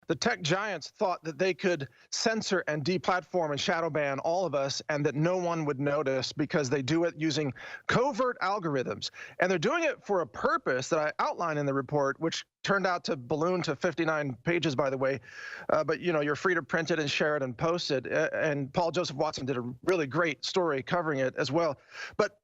The tech giants thought that they could censor and deplatform and shadow ban all of us and that no one would notice because they do it using covert algorithms. And they're doing it for a purpose that I outline in the report, which turned out to balloon to 59 pages, by the way. But you're free to print it and share it and post it. And Paul Joseph Watson did a really great story covering it as well. But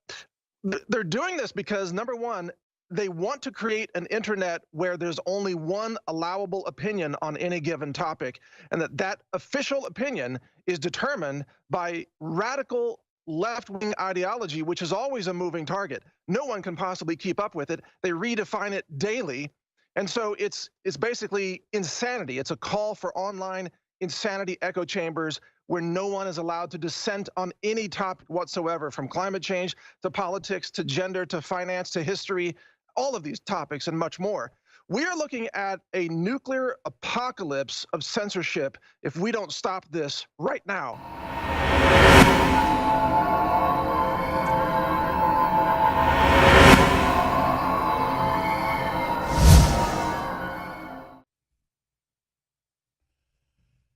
they're doing this because, number one, they want to create an internet where there's only one allowable opinion on any given topic, and that official opinion is determined by radical left-wing ideology, which is always a moving target. No one can possibly keep up with it. They redefine it daily. And so it's basically insanity. It's a call for online insanity echo chambers where no one is allowed to dissent on any topic whatsoever, from climate change to politics to gender to finance to history, all of these topics and much more. We are looking at a nuclear apocalypse of censorship if we don't stop this right now.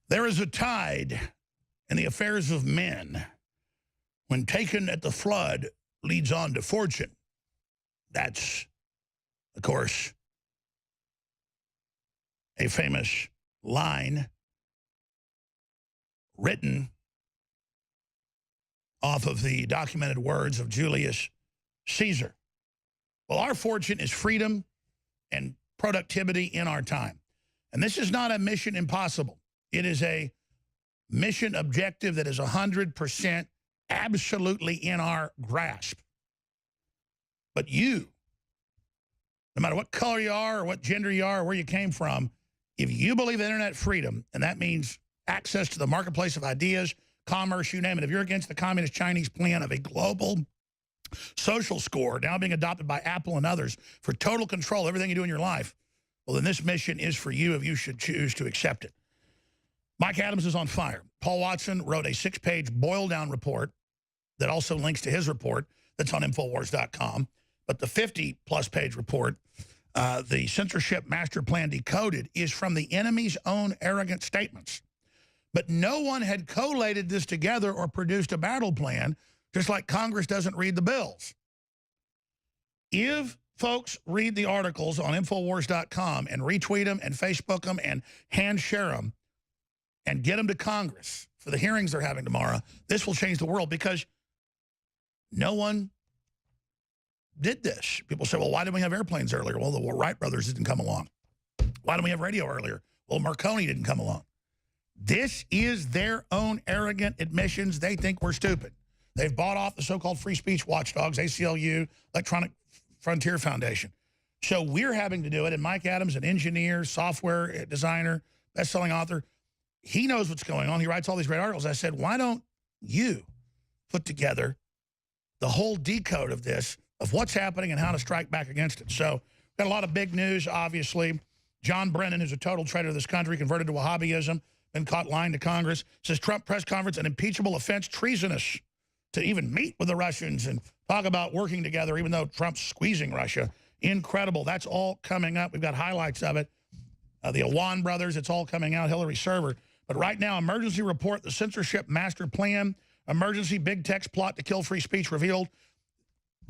There is a tide in the affairs of men when taken at the flood leads on to fortune. That's, of course, a famous line written off of the documented words of Julius Caesar. Well, our fortune is freedom and productivity in our time. And this is not a mission impossible. It is a mission objective that is 100% absolutely in our grasp. But you, no matter what color you are or what gender you are or where you came from, if you believe in internet freedom, and that means access to the marketplace of ideas, commerce, you name it, if you're against the communist Chinese plan of a global social score now being adopted by Apple and others for total control of everything you do in your life, well, then this mission is for you if you should choose to accept it. Mike Adams is on fire. Paul Watson wrote a 6-page boil-down report that also links to his report that's on Infowars.com. But the 50-plus page report, the censorship master plan decoded, is from the enemy's own arrogant statements. But no one had collated this together or produced a battle plan, just like Congress doesn't read the bills. If folks read the articles on Infowars.com and retweet them and Facebook them and hand share them and get them to Congress for the hearings they're having tomorrow, this will change the world, because no one did this. People say, well, why didn't we have airplanes earlier? Well, the Wright brothers didn't come along. Why didn't we have radio earlier? Well, Marconi didn't come along. This is their own arrogant admissions. They think we're stupid. They've bought off the so-called free speech watchdogs, ACLU, Electronic Frontier Foundation. So we're having to do it. And Mike Adams, an engineer, software designer, best-selling author, he knows what's going on. He writes all these great articles. I said, why don't you put together the whole decode of this, of what's happening and how to strike back against it? So got a lot of big news, obviously. John Brennan, who's a total traitor to this country, converted to Wahhabism, been caught lying to Congress, says Trump press conference, an impeachable offense, treasonous to even meet with the Russians and talk about working together, even though Trump's squeezing Russia. Incredible. That's all coming up. We've got highlights of it. The Awan brothers, it's all coming out, Hillary Server. But right now, emergency report, the censorship master plan, emergency big tech's plot to kill free speech revealed.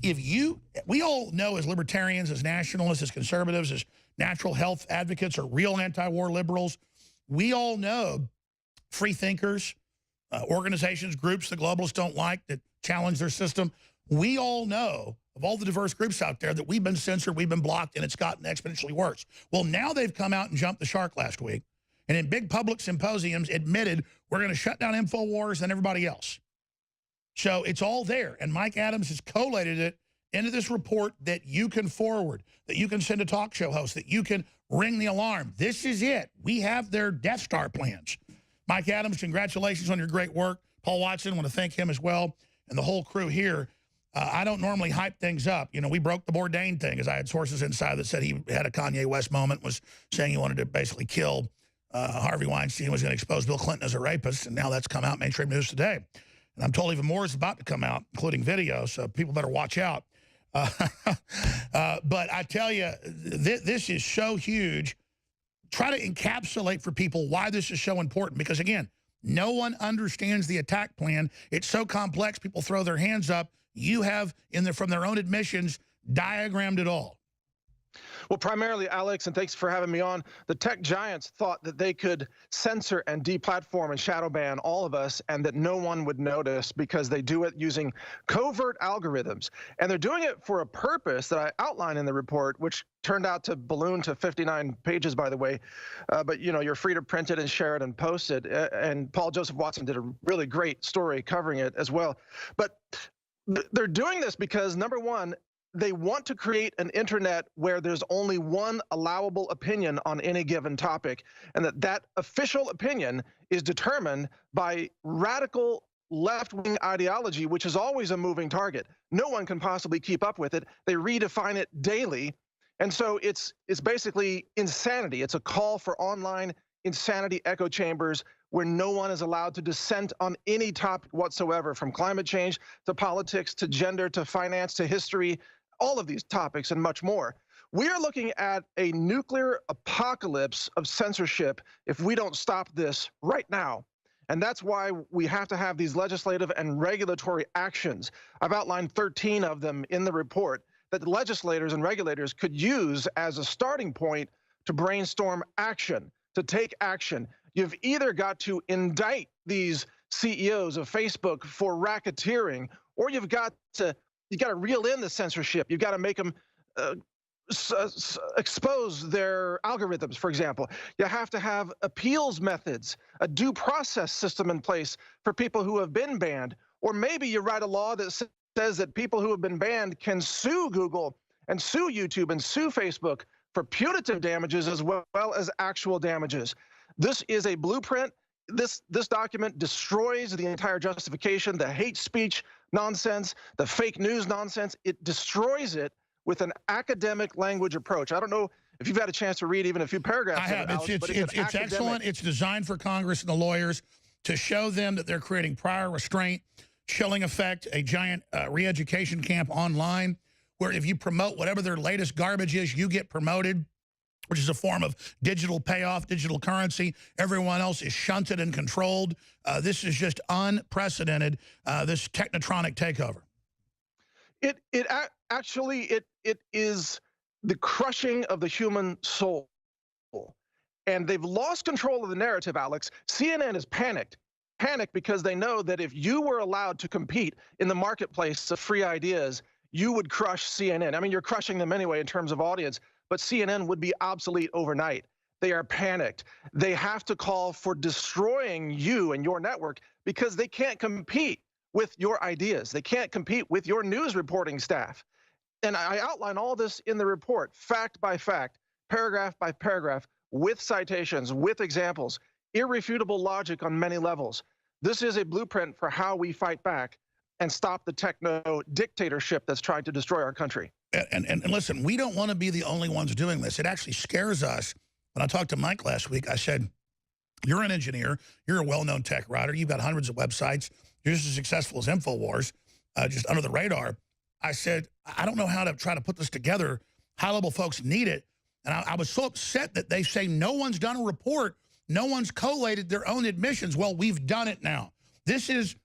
We all know as libertarians, as nationalists, as conservatives, as natural health advocates or real anti-war liberals, we all know free thinkers, organizations, groups the globalists don't like that challenge their system. We all know of all the diverse groups out there that we've been censored, we've been blocked, and it's gotten exponentially worse. Well, now they've come out and jumped the shark last week, and in big public symposiums admitted we're going to shut down InfoWars and everybody else. So it's all there, and Mike Adams has collated it into this report that you can forward, that you can send a talk show host, that you can ring the alarm. This is it. We have their Death Star plans. Mike Adams, congratulations on your great work. Paul Watson, I want to thank him as well, and the whole crew here. I don't normally hype things up. You know, we broke the Bourdain thing, as I had sources inside that said he had a Kanye West moment, was saying he wanted to basically kill Harvey Weinstein, was going to expose Bill Clinton as a rapist, and now that's come out mainstream news today. And I'm told even more is about to come out, including video, so people better watch out. But I tell you, this is so huge. try to encapsulate for people why this is so important. Because, again, no one understands the attack plan. It's so complex, people throw their hands up. You have, from their own admissions, diagrammed it all. Well, primarily, Alex, and thanks for having me on, the tech giants thought that they could censor and deplatform and shadow ban all of us and that no one would notice because they do it using covert algorithms. And they're doing it for a purpose that I outline in the report, which turned out to balloon to 59 pages, by the way. But, you know, you're free to print it and share it and post it. And Paul Joseph Watson did a really great story covering it as well. But they're doing this because, number one, they want to create an internet where there's only one allowable opinion on any given topic, and that official opinion is determined by radical left-wing ideology, which is always a moving target. No one can possibly keep up with it. They redefine it daily. And so it's basically insanity. It's a call for online insanity echo chambers where no one is allowed to dissent on any topic whatsoever, from climate change to politics to gender to finance to history, all of these topics and much more. We are looking at a nuclear apocalypse of censorship if we don't stop this right now. And that's why we have to have these legislative and regulatory actions. I've outlined 13 of them in the report that the legislators and regulators could use as a starting point to brainstorm action, to take action. You've either got to indict these CEOs of Facebook for racketeering, or you've got to reel in the censorship. You've got to make them expose their algorithms, for example. You have to have appeals methods, a due process system in place for people who have been banned. Or maybe you write a law that says that people who have been banned can sue Google and sue YouTube and sue Facebook for punitive damages as well as actual damages. This is a blueprint. This document destroys the entire justification, the hate speech nonsense, the fake news nonsense. It destroys it with an academic language approach. I don't know if you've had a chance to read even a few paragraphs. I have. Alex, it's excellent. It's designed for Congress and the lawyers to show them that they're creating prior restraint, chilling effect, a giant re-education camp online, where if you promote whatever their latest garbage is, you get promoted, which is a form of digital payoff, digital currency. Everyone else is shunted and controlled. This is just unprecedented, this technotronic takeover. It is the crushing of the human soul. And they've lost control of the narrative, Alex. CNN is panicked because they know that if you were allowed to compete in the marketplace of free ideas, you would crush CNN. I mean, you're crushing them anyway in terms of audience, but CNN would be obsolete overnight. They are panicked. They have to call for destroying you and your network because they can't compete with your ideas. They can't compete with your news reporting staff. And I outline all this in the report, fact by fact, paragraph by paragraph, with citations, with examples, irrefutable logic on many levels. This is a blueprint for how we fight back and stop the techno dictatorship that's trying to destroy our country. And listen, we don't want to be the only ones doing this. It actually scares us. When I talked to Mike last week, I said, you're an engineer, you're a well-known tech writer, you've got hundreds of websites, you're just as successful as InfoWars, just under the radar. I said, I don't know how to try to put this together. High-level folks need it. And I was so upset that they say no one's done a report, no one's collated their own admissions. Well, we've done it now. This is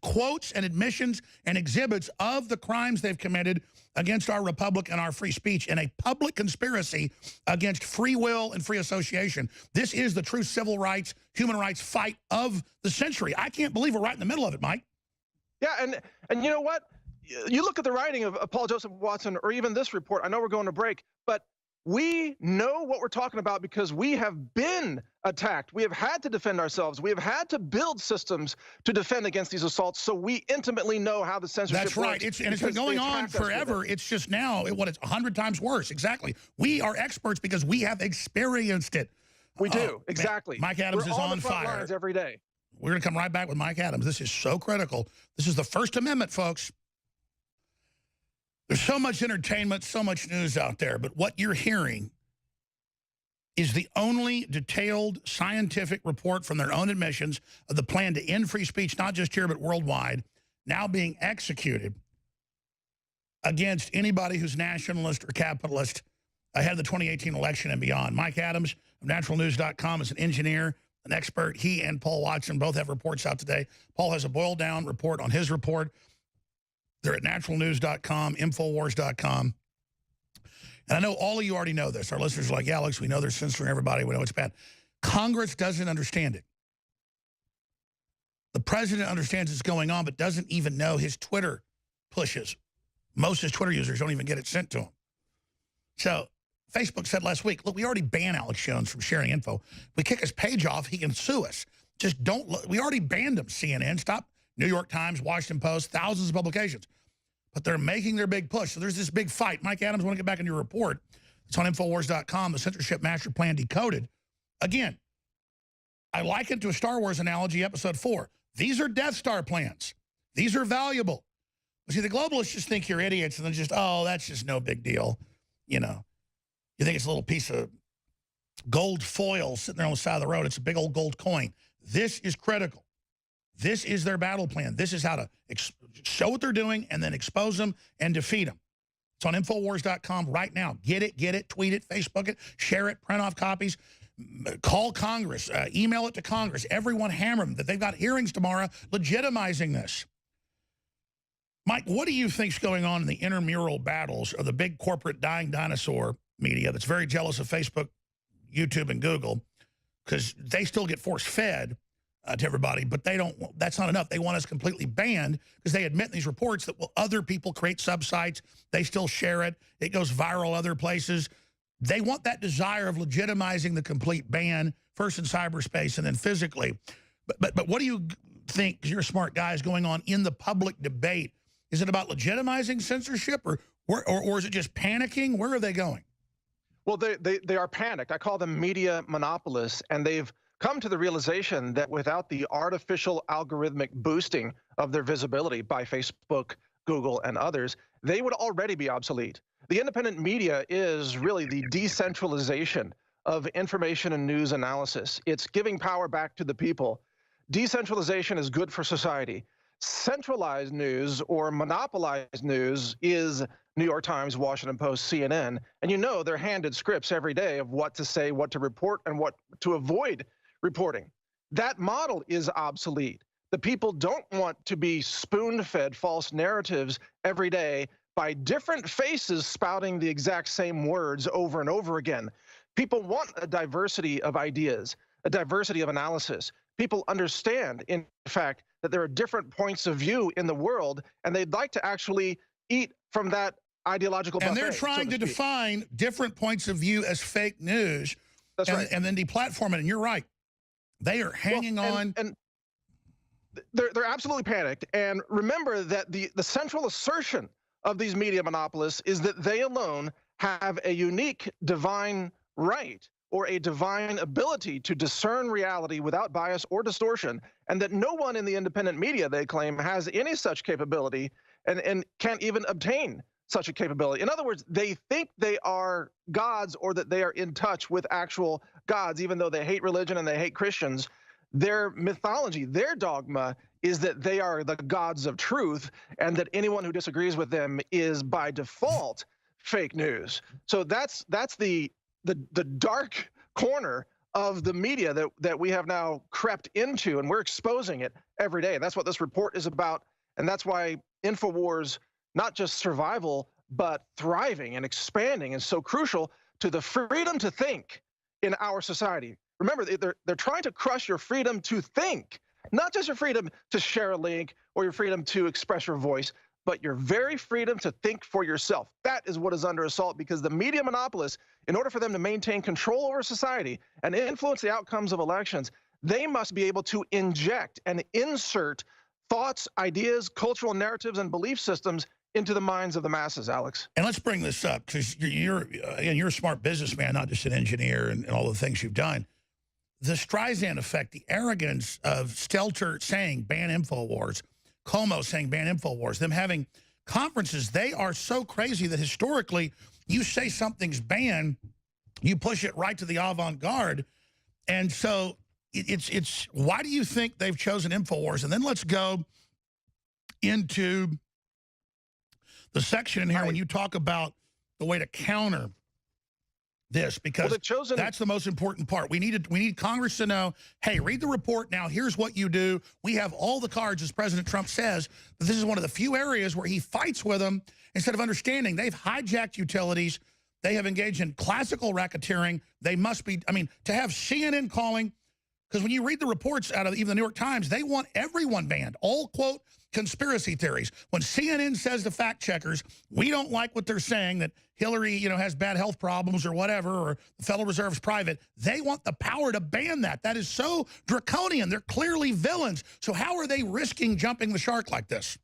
quotes and admissions and exhibits of the crimes they've committed against our republic and our free speech in a public conspiracy against free will and free association. This is the true civil rights, human rights fight of the century. I can't believe we're right in the middle of it, Mike. Yeah, and you know what? You look at the writing of Paul Joseph Watson or even this report. I know we're going to break, but we know what we're talking about because we have been attacked. We have had to defend ourselves. We have had to build systems to defend against these assaults, so we intimately know how the censorship works. That's right. It's been going on forever. It's just now, it's 100 times worse. Exactly. We are experts because we have experienced it. We do. Exactly. Mike Adams is on fire. Lines every day. We're going to come right back with Mike Adams. This is so critical. This is the First Amendment, folks. There's so much entertainment, so much news out there, but what you're hearing is the only detailed scientific report from their own admissions of the plan to end free speech, not just here, but worldwide, now being executed against anybody who's nationalist or capitalist ahead of the 2018 election and beyond. Mike Adams of naturalnews.com is an engineer, an expert. He and Paul Watson both have reports out today. Paul has a boiled-down report on his report. They're at naturalnews.com, Infowars.com. And I know all of you already know this. Our listeners are like, yeah, Alex, we know they're censoring everybody. We know it's bad. Congress doesn't understand it. The president understands it's going on, but doesn't even know his Twitter pushes. Most of his Twitter users don't even get it sent to them. So Facebook said last week, look, we already banned Alex Jones from sharing info. If we kick his page off, he can sue us. Just don't look. We already banned him, CNN. Stop. New York Times, Washington Post, thousands of publications. But they're making their big push. So there's this big fight. Mike Adams, I want to get back into your report. It's on Infowars.com, the censorship master plan decoded. Again, I liken it to a Star Wars analogy, episode 4. These are Death Star plans. These are valuable. But see, the globalists just think you're idiots and then just, oh, that's just no big deal. You know, you think it's a little piece of gold foil sitting there on the side of the road. It's a big old gold coin. This is critical. This is their battle plan. This is how to show what they're doing and then expose them and defeat them. It's on Infowars.com right now. Get it, tweet it, Facebook it, share it, print off copies, call Congress, email it to Congress. Everyone hammer them that they've got hearings tomorrow legitimizing this. Mike, what do you think's going on in the intramural battles of the big corporate dying dinosaur media that's very jealous of Facebook, YouTube, and Google because they still get force-fed to everybody, but they don't. That's not enough. They want us completely banned because they admit in these reports that other people create subsites. They still share it. It goes viral other places. They want that desire of legitimizing the complete ban, first in cyberspace and then physically. But what do you think, because you're a smart guy, is going on in the public debate? Is it about legitimizing censorship or is it just panicking? Where are they going? Well, they are panicked. I call them media monopolists, and they've come to the realization that without the artificial algorithmic boosting of their visibility by Facebook, Google, and others, they would already be obsolete. The independent media is really the decentralization of information and news analysis. It's giving power back to the people. Decentralization is good for society. Centralized news or monopolized news is New York Times, Washington Post, CNN, and you know they're handed scripts every day of what to say, what to report, and what to avoid reporting. That model is obsolete. The people don't want to be spoon-fed false narratives every day by different faces spouting the exact same words over and over again. People want a diversity of ideas, a diversity of analysis. People understand, in fact, that there are different points of view in the world, and they'd like to actually eat from that ideological buffet. And they're trying to define different points of view as fake news. That's right. And then deplatform it, and you're right. They are hanging on. And they're absolutely panicked. And remember that the central assertion of these media monopolists is that they alone have a unique divine right or a divine ability to discern reality without bias or distortion, and that no one in the independent media, they claim, has any such capability and can't even obtain such a capability. In other words, they think they are gods or that they are in touch with actual gods, even though they hate religion and they hate Christians. Their mythology, their dogma is that they are the gods of truth and that anyone who disagrees with them is by default fake news. So that's the dark corner of the media that we have now crept into, and we're exposing it every day. That's what this report is about, and that's why InfoWars, not just survival, but thriving and expanding is so crucial to the freedom to think in our society. Remember, they're trying to crush your freedom to think, not just your freedom to share a link or your freedom to express your voice, but your very freedom to think for yourself. That is what is under assault, because the media monopolists, in order for them to maintain control over society and influence the outcomes of elections, they must be able to inject and insert thoughts, ideas, cultural narratives, and belief systems into the minds of the masses, Alex. And let's bring this up, because you're a smart businessman, not just an engineer and all the things you've done. The Streisand effect, the arrogance of Stelter saying ban InfoWars, Como saying ban InfoWars, them having conferences, they are so crazy that historically you say something's banned, you push it right to the avant-garde. And so it's why do you think they've chosen InfoWars? And then let's go into the section in here when you talk about the way to counter this, because chosen... that's the most important part. We need Congress to know, hey, read the report now. Here's what you do. We have all the cards, as President Trump says, but this is one of the few areas where he fights with them instead of understanding. They've hijacked utilities. They have engaged in classical racketeering. They must be, I mean, to have CNN calling, because when you read the reports out of even the New York Times, they want everyone banned. All, quote, conspiracy theories. When CNN says to fact checkers, we don't like what they're saying, that Hillary, has bad health problems or whatever, or the Federal Reserve's private, they want the power to ban that. That is so draconian. They're clearly villains. So how are they risking jumping the shark like this?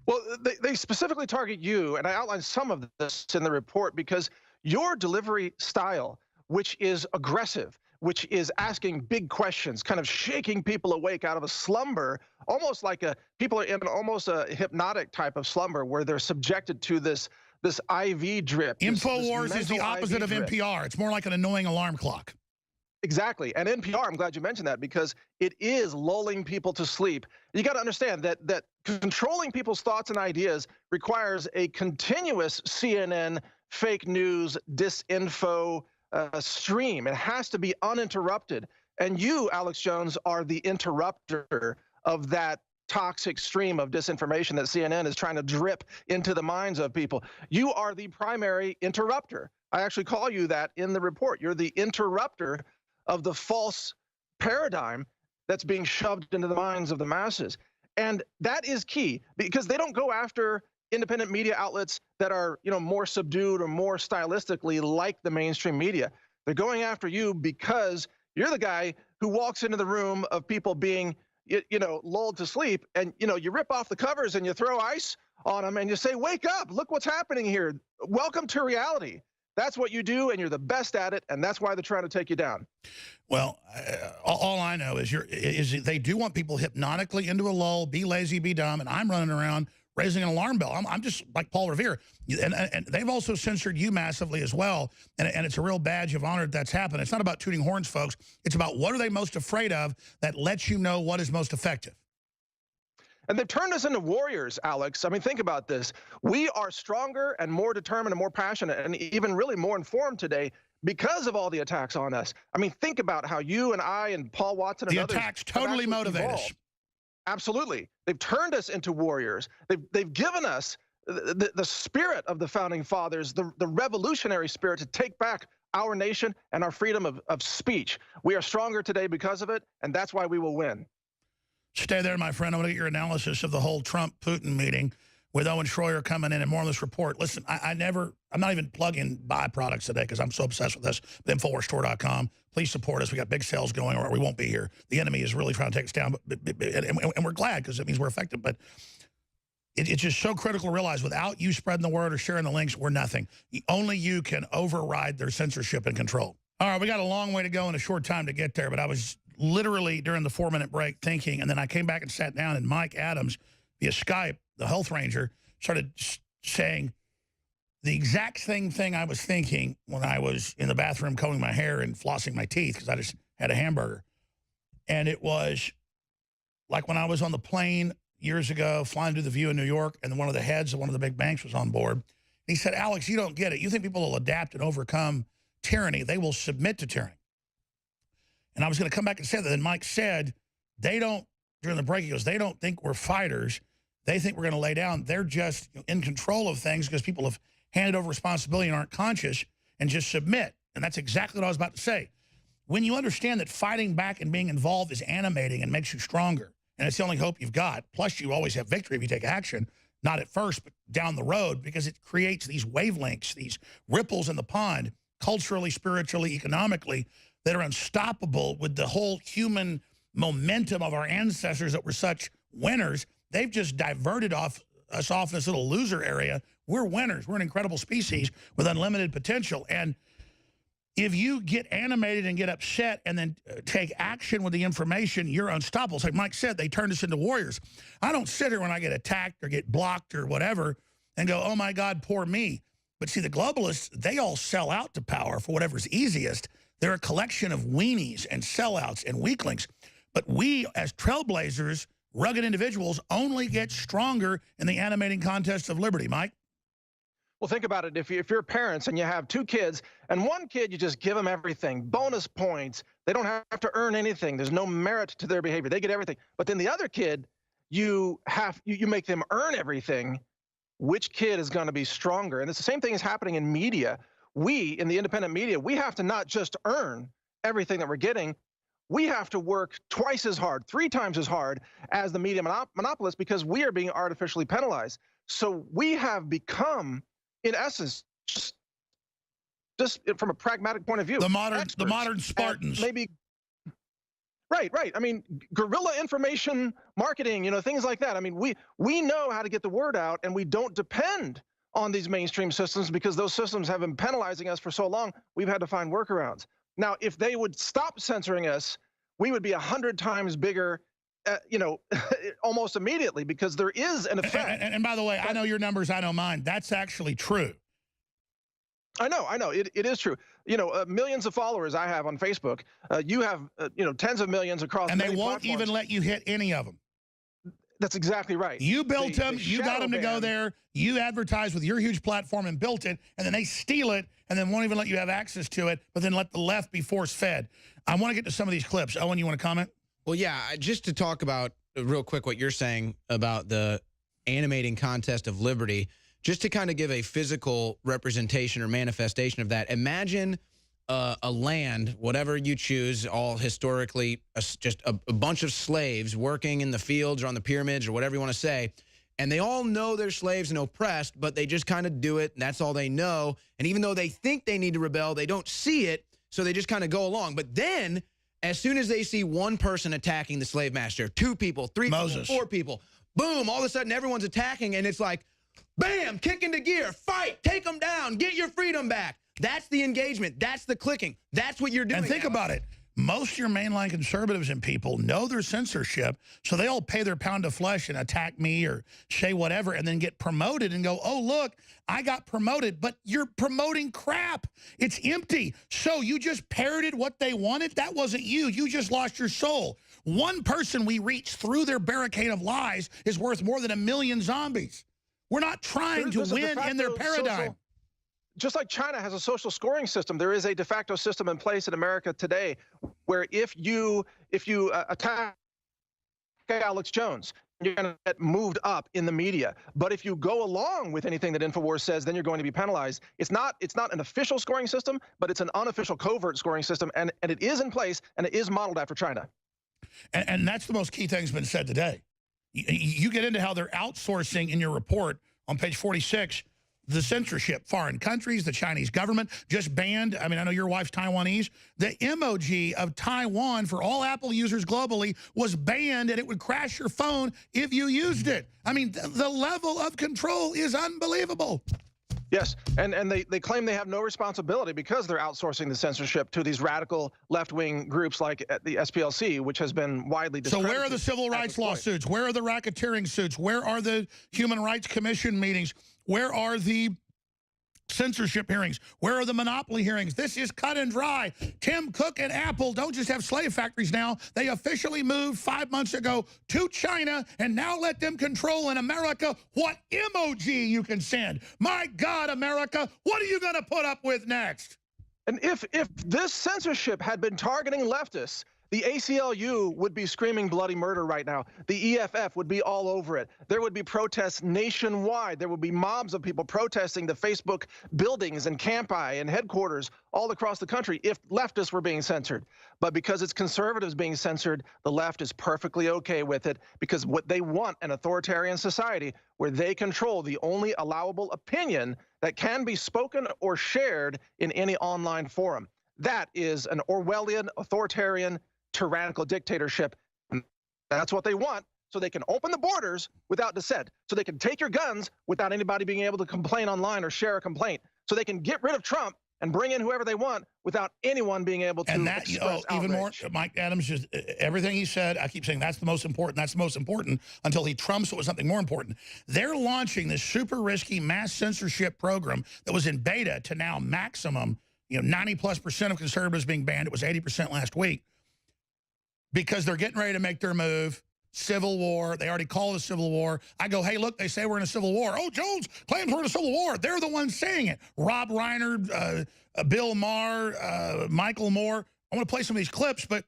Well, they specifically target you, and I outlined some of this in the report, because your delivery style, which is aggressive, which is asking big questions, kind of shaking people awake out of a slumber, almost like people are in almost a hypnotic type of slumber where they're subjected to this IV drip. InfoWars is the opposite of drip. NPR. It's more like an annoying alarm clock. Exactly. And NPR, I'm glad you mentioned that, because it is lulling people to sleep. You got to understand that controlling people's thoughts and ideas requires a continuous CNN fake news, disinfo stream. It has to be uninterrupted. And you, Alex Jones, are the interrupter of that toxic stream of disinformation that CNN is trying to drip into the minds of people. You are the primary interrupter. I actually call you that in the report. You're the interrupter of the false paradigm that's being shoved into the minds of the masses. And that is key, because they don't go after independent media outlets that are, more subdued or more stylistically like the mainstream media. They're going after you because you're the guy who walks into the room of people being, lulled to sleep, and, you rip off the covers and you throw ice on them and you say, wake up, look what's happening here. Welcome to reality. That's what you do, and you're the best at it, and that's why they're trying to take you down. Well, all I know is they do want people hypnotically into a lull, be lazy, be dumb, and I'm running around raising an alarm bell. I'm just like Paul Revere. And they've also censored you massively as well, and it's a real badge of honor that's happened. It's not about tooting horns, folks. It's about what are they most afraid of that lets you know what is most effective. And they've turned us into warriors, Alex. I mean, think about this. We are stronger and more determined and more passionate and even really more informed today because of all the attacks on us. I mean, think about how you and I and Paul Watson and others... The attacks totally motivate us. Absolutely. They've turned us into warriors. They've given us the spirit of the Founding Fathers, the revolutionary spirit to take back our nation and our freedom of speech. We are stronger today because of it, and that's why we will win. Stay there, my friend. I want to get your analysis of the whole Trump-Putin meeting with Owen Schroyer coming in and more on this report. Listen, I'm not even plugging byproducts today because I'm so obsessed with this. InfoWarsStore.com. Please support us. We got big sales going or we won't be here. The enemy is really trying to take us down, and we're glad because it means we're effective. But it's just so critical to realize without you spreading the word or sharing the links, we're nothing. Only you can override their censorship and control. All right, we got a long way to go and a short time to get there, but I was literally during the 4-minute break thinking, and then I came back and sat down, and Mike Adams via Skype, the health ranger, started saying the exact same thing I was thinking when I was in the bathroom combing my hair and flossing my teeth because I just had a hamburger. And it was like when I was on the plane years ago flying to the View in New York, and one of the heads of one of the big banks was on board. And he said, Alex, you don't get it. You think people will adapt and overcome tyranny. They will submit to tyranny. And I was going to come back and say that. And Mike said, they don't, during the break, he goes, they don't think we're fighters. They think we're going to lay down. They're just in control of things because people have handed over responsibility and aren't conscious and just submit. And that's exactly what I was about to say. When you understand that fighting back and being involved is animating and makes you stronger, and it's the only hope you've got, plus you always have victory if you take action, not at first, but down the road, because it creates these wavelengths, these ripples in the pond, culturally, spiritually, economically, that are unstoppable with the whole human momentum of our ancestors that were such winners. They've just diverted us off this little loser area. We're winners. We're an incredible species with unlimited potential. And if you get animated and get upset and then take action with the information, you're unstoppable. It's like Mike said, they turned us into warriors. I don't sit here when I get attacked or get blocked or whatever and go, oh, my God, poor me. But see, the globalists, they all sell out to power for whatever's easiest. They're a collection of weenies and sellouts and weaklings. But we, as trailblazers, rugged individuals, only get stronger in the animating contest of liberty. Mike? Well, think about it. If you're parents and you have two kids, and one kid you just give them everything, bonus points, they don't have to earn anything. There's no merit to their behavior. They get everything. But then the other kid, you make them earn everything. Which kid is going to be stronger? And it's the same thing is happening in media. We, in the independent media, we have to not just earn everything that we're getting, we have to work twice as hard, 3 times as hard as the media monopolists, because we are being artificially penalized. So we have become, in essence, just from a pragmatic point of view, the modern Spartans. Maybe. Right. I mean, guerrilla information marketing, things like that. I mean, we know how to get the word out, and we don't depend on these mainstream systems because those systems have been penalizing us for so long. We've had to find workarounds. Now, if they would stop censoring us, we would be 100 times bigger, almost immediately, because there is an effect. And by the way, I know your numbers, I know mine. That's actually true. I know. It is true. Millions of followers I have on Facebook. You have, tens of millions across. And they won't platforms. even let you hit any of them. That's exactly right. You built them. You got them to go there. You advertised with your huge platform and built it, and then they steal it, and then won't even let you have access to it, but then let the left be force-fed. I want to get to some of these clips. Owen, you want to comment? Well, yeah, just to talk about real quick what you're saying about the animating contest of liberty, just to kind of give a physical representation or manifestation of that. Imagine a land, whatever you choose, all historically just a bunch of slaves working in the fields or on the pyramids or whatever you want to say, and they all know they're slaves and oppressed, but they just kind of do it, and that's all they know. And even though they think they need to rebel, they don't see it, so they just kind of go along. But then, as soon as they see one person attacking the slave master, 2 people, 3 people, 4 people, boom, all of a sudden everyone's attacking, and it's like, bam, kick into gear, fight, take them down, get your freedom back. That's the engagement. That's the clicking. That's what you're doing. And think about it. Most of your mainline conservatives and people know there's censorship, so they all pay their pound of flesh and attack me or say whatever and then get promoted and go, oh, look, I got promoted. But you're promoting crap. It's empty. So you just parroted what they wanted? That wasn't you. You just lost your soul. One person we reach through their barricade of lies is worth more than 1 million zombies. We're not trying to win in their paradigm. Just like China has a social scoring system, there is a de facto system in place in America today where if you attack Alex Jones, you're going to get moved up in the media. But if you go along with anything that InfoWars says, then you're going to be penalized. It's not an official scoring system, but it's an unofficial covert scoring system, and it is in place, and it is modeled after China. And that's the most key thing that's been said today. You get into how they're outsourcing in your report on page 46, the censorship. Foreign countries, the Chinese government just banned, I mean, I know your wife's Taiwanese, the emoji of Taiwan for all Apple users globally was banned, and it would crash your phone if you used it. I mean, the level of control is unbelievable. Yes, and they claim they have no responsibility because they're outsourcing the censorship to these radical left-wing groups like the SPLC, which has been widely discredited. So where are the civil rights lawsuits? Where are the racketeering suits? Where are the Human Rights Commission meetings? Where are the censorship hearings? Where are the monopoly hearings? This is cut and dry. Tim Cook and Apple don't just have slave factories now. They officially moved 5 months ago to China and now let them control in America what emoji you can send. My God, America, what are you going to put up with next? And if this censorship had been targeting leftists, the ACLU would be screaming bloody murder right now. The EFF would be all over it. There would be protests nationwide. There would be mobs of people protesting the Facebook buildings and campi and headquarters all across the country if leftists were being censored. But because it's conservatives being censored, the left is perfectly okay with it, because what they want, an authoritarian society where they control the only allowable opinion that can be spoken or shared in any online forum. That is an Orwellian, authoritarian, tyrannical dictatorship. That's what they want, so they can open the borders without dissent, so they can take your guns without anybody being able to complain online or share a complaint, so they can get rid of Trump and bring in whoever they want without anyone being able to express even more, outrage. Mike Adams, just everything he said, I keep saying that's the most important, until he trumps it with something more important. They're launching this super risky mass censorship program that was in beta to now maximum, 90+% of conservatives being banned. It was 80% last week. Because they're getting ready to make their move civil war. They already called it a civil war. I go, hey, look, they say we're in a civil war. Oh, Jones claims we're in a civil war. They're the ones saying it. Rob Reiner, Bill Maher, Michael Moore. I want to play some of these clips, but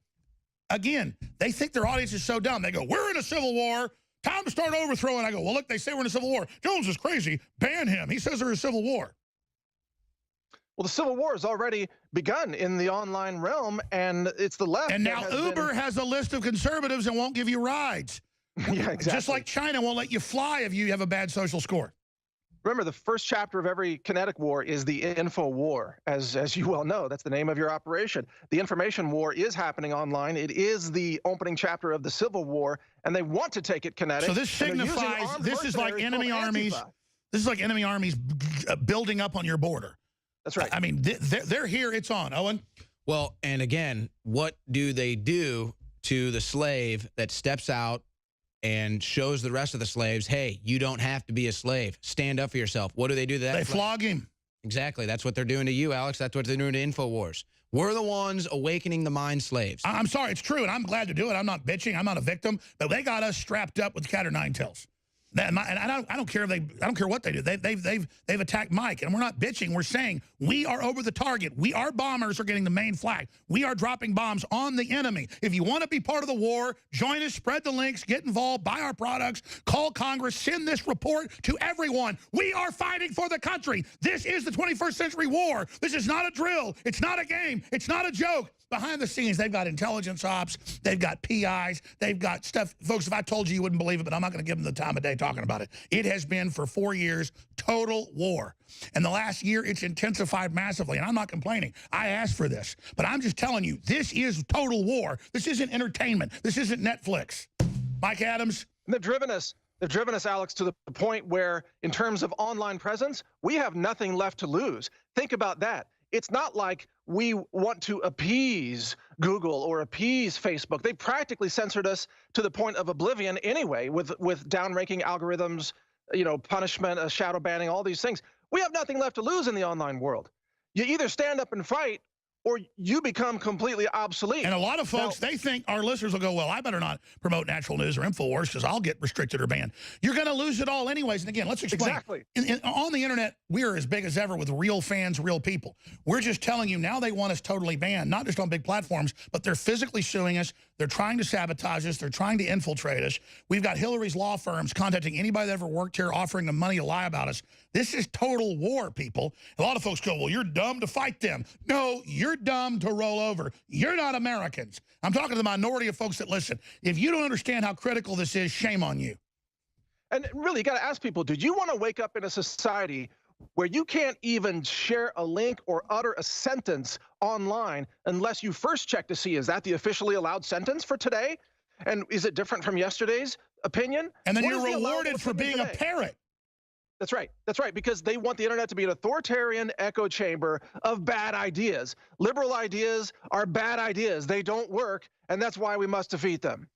again, they think their audience is so dumb. They go, we're in a civil war. Time to start overthrowing. I go, well, look, they say we're in a civil war. Jones is crazy. Ban him. He says there's a civil war. Well, the Civil War has already begun in the online realm, and it's the left. And now Uber has a list of conservatives and won't give you rides. Yeah, exactly. Just like China won't let you fly if you have a bad social score. Remember, the first chapter of every kinetic war is the info war, as you well know. That's the name of your operation. The information war is happening online. It is the opening chapter of the Civil War, and they want to take it kinetic. So this signifies this is like enemy armies. This is like enemy armies building up on your border. That's right. I mean, they're here. It's on, Owen. Well, and again, what do they do to the slave that steps out and shows the rest of the slaves, hey, you don't have to be a slave. Stand up for yourself. What do they do to that? They flog him. Exactly. That's what they're doing to you, Alex. That's what they're doing to InfoWars. We're the ones awakening the mind slaves. I'm sorry. It's true, and I'm glad to do it. I'm not bitching. I'm not a victim. But they got us strapped up with cat o' nine tails. And I don't care if I don't care what they do. They've attacked Mike, and we're not bitching. We're saying we are over the target. Our bombers are getting the main flag. We are dropping bombs on the enemy. If you want to be part of the war, join us, spread the links, get involved, buy our products, call Congress, send this report to everyone. We are fighting for the country. This is the 21st century war. This is not a drill. It's not a game. It's not a joke. Behind the scenes, they've got intelligence ops, they've got PIs, they've got stuff. Folks, if I told you, you wouldn't believe it, but I'm not going to give them the time of day talking about it. It has been, for 4 years, total war. And the last year, it's intensified massively, and I'm not complaining. I asked for this, but I'm just telling you, this is total war. This isn't entertainment. This isn't Netflix. Mike Adams? And they've driven us, Alex, to the point where, in terms of online presence, we have nothing left to lose. Think about that. It's not like we want to appease Google or appease Facebook. They practically censored us to the point of oblivion anyway, with downranking algorithms, punishment, shadow banning, all these things. We have nothing left to lose in the online world. You either stand up and fight, or you become completely obsolete. And a lot of folks, they think our listeners will go, well, I better not promote Natural News or InfoWars because I'll get restricted or banned. You're going to lose it all anyways. And again, let's explain. Exactly. On the internet, we're as big as ever with real fans, real people. We're just telling you now they want us totally banned, not just on big platforms, but they're physically suing us. They're trying to sabotage us. They're trying to infiltrate us. We've got Hillary's law firms contacting anybody that ever worked here, offering them money to lie about us. This is total war, people. A lot of folks go, well, you're dumb to fight them. No, you're dumb to roll over. You're not Americans. I'm talking to the minority of folks that listen. If you don't understand how critical this is, shame on you. And really, you got to ask people, did you want to wake up in a society where you can't even share a link or utter a sentence online unless you first check to see, is that the officially allowed sentence for today? And is it different from yesterday's opinion? And then you're rewarded for being a parrot. That's right. That's right. Because they want the internet to be an authoritarian echo chamber of bad ideas. Liberal ideas are bad ideas. They don't work. And that's why we must defeat them.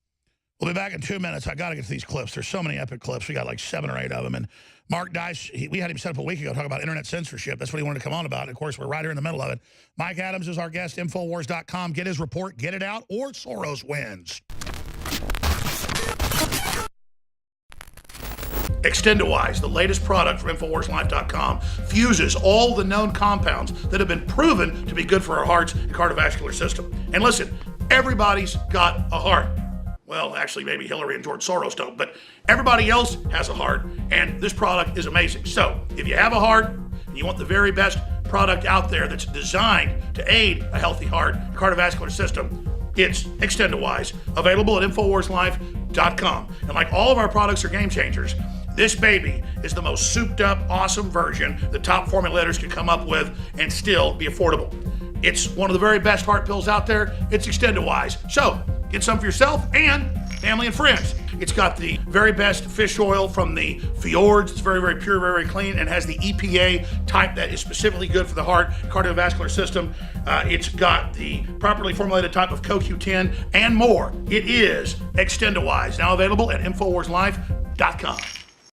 We'll be back in 2 minutes. I got to get to these clips. There's so many epic clips. We got like 7 or 8 of them. And Mark Dice, we had him set up a week ago, talk about internet censorship. That's what he wanted to come on about. And of course, we're right here in the middle of it. Mike Adams is our guest, Infowars.com. Get his report, get it out, or Soros wins. Extendowise, the latest product from InfoWarsLife.com, fuses all the known compounds that have been proven to be good for our hearts and cardiovascular system. And listen, everybody's got a heart. Well, actually, maybe Hillary and George Soros don't, but everybody else has a heart, and this product is amazing. So if you have a heart and you want the very best product out there that's designed to aid a healthy heart and cardiovascular system, it's Extendowise, available at InfoWarsLife.com. And like all of our products are game changers, this baby is the most souped up, awesome version the top formulators could come up with and still be affordable. It's one of the very best heart pills out there. It's Extendowise. So get some for yourself and family and friends. It's got the very best fish oil from the fjords. It's very, very pure, very, very clean, and has the EPA type that is specifically good for the heart, cardiovascular system. It's got the properly formulated type of CoQ10 and more. It is Extendowise, now available at InfoWarsLife.com.